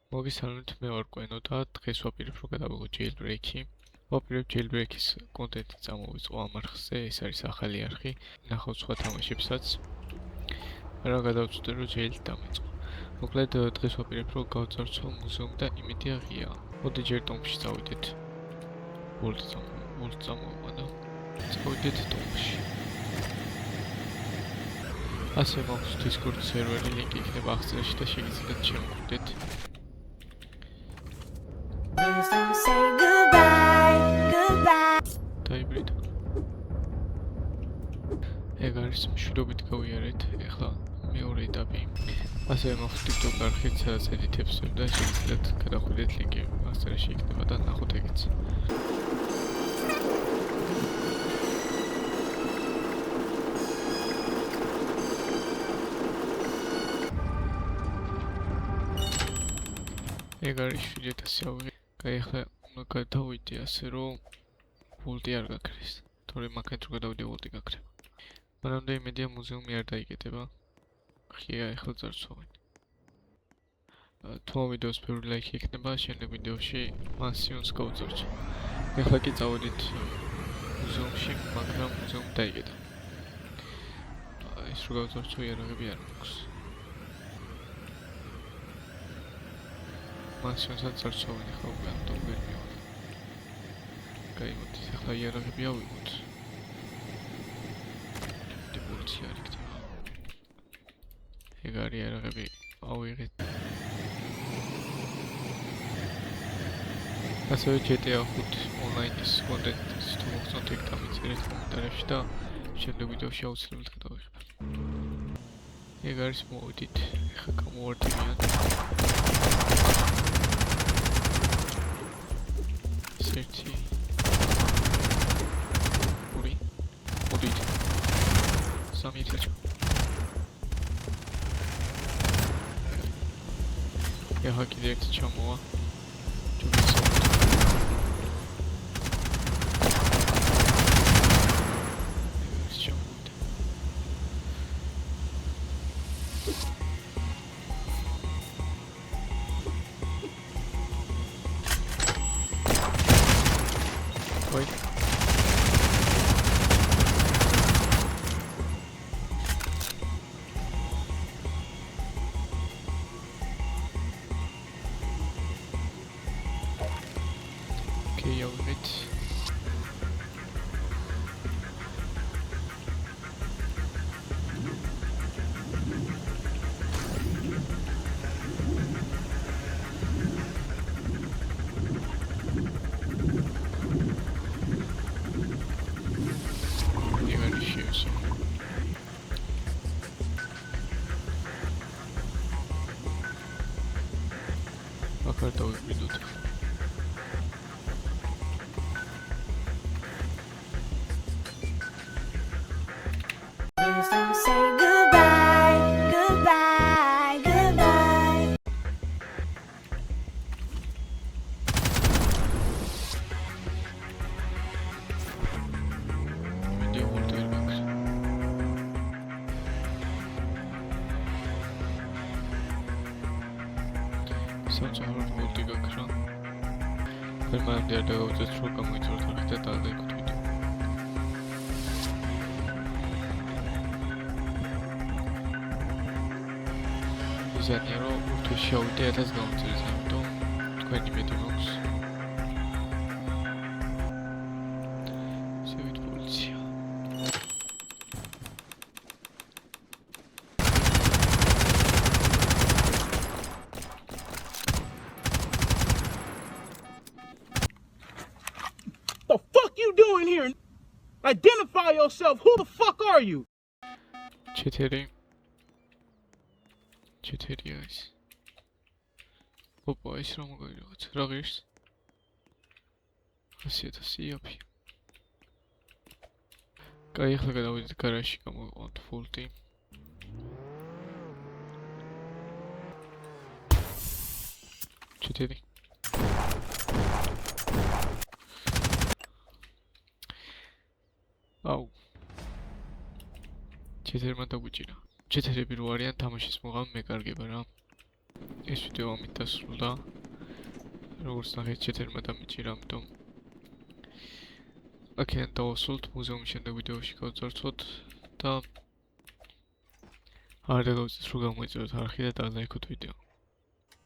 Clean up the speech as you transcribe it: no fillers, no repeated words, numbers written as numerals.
მოგესალმებით, მე ვარ კვენო და დღეს ვაპირებ რომ გადავიღო jailbreak-ი. ვაპირებ jailbreak-ის კონტენტი წამოვიწყო ამ არხზე, ეს არის ახალი არხი, ნახავთ სხვა თამაშებსაც. რა გადავწყვიტე რომ jail-ით დამეწყო. მოკლედ დღეს ვაპირებ რომ გავწარცვო მუზეუმი და იმედია ღია. მოდი ჯერ ტომში წავიდეთ. ვოლტი წამოვიყვანა. წავიდეთ ტომში. ასე მაქვს Discord სერვერი ლინკი იქნება აღწერაში და შეგიძლიათ შემოგვიდეთ. Please don't say goodbye, goodbye. დაიბრით. ეგ არის მშვიდობით გავიარეთ, ეხლა მეორე ეტაპი. ასევე მაქვს TikTok არხით, სადაც ედიტებს ვებ და შეგიძლიათ გადახვიდეთ ლინკი აღწერაში იქნება და ნახოთ ეგეც. ეგ არის 7000 ავიღე. კაი, ახლა უნდა გადავიდე ასე რომ ვოლტი არ გაქრეს. თორემ მაგეთ რო გადავიდე ვოლტი გაქრება. მანამდე იმედია მუზეუმი არ დაიკეტება. ხია ახლა წარცოვენ. თუ ამ ვიდეოს ბევრი ლაიქი იქნება, შემდეგ ვიდეოში მანსიონს გავწარცვო. ახლა კი წავედით მუზეუმში, მაგრამ მუზეუმი დაიკეტა. ეს რო გავწარცვო იარაღები არ მაქვს. მანსიონსაც წარცოვენ ახლა უკვე ამ დომბერ მივარ. კაი, მოდი ახლა იარაღები ავიღოთ. დეპორცია არ იქნება. ეგ არის იარაღები ავიღეთ. ასევე GTA 5 ონლაინის კონტენტის თუ მოგწონთ ეგ დამიწერეთ კომენტარებში და შემდეგ ვიდეოში აუცილებლად გადავიღებ. ეგ არის მოვიდით. ახლა გამოვარდებიან. ერთი ორი მოდით სამი ერთაჩო ახლა კიდე ერთი ჩამოვა Okay, avიღეთ. აქ არ დავიბრუნოთ. Please don't say goodbye, goodbye, goodbye. ვიდეო ვოლტი არ გაქვს. საჭაროდ ვოლტი გაქრა. მანამდე არ დავუძეთ რომ გამოიწვევთ არხი და დააიგოთ ვიდეო. მიზანია რომ თუ შევიდე 1000 გამოვწერეთ, ამიტომ თქვენი მეტი მაქვს. შევიდე პოლიცია. The fuck you doing here? Identify yourself. Who the fuck are you? четыре არის. ოპა, ეს რა მაგარი რაღაც. რა ღირს? 100000 იაფი. კაი, ახლა გადავიდეთ გარაჟში, გამოვიყვანოთ ვოლტი. четыре. აუ. четыре-მა დაგვიჭირა. ჩეთერები რო არიან თამაშის მოღავი მეკარგება რა. ეს ვიდეო ამით დასრულდა. როგორც ნახეთ, ჩეთერმა დამიჭირა, ამიტომ აქედან დავასრულოთ, მუზეუმის შემდეგ ვიდეოში გავწარცოთ და არ დაგავიწყოთ, რომ გამოიწეროთ არხი და დალაიქოთ ვიდეო.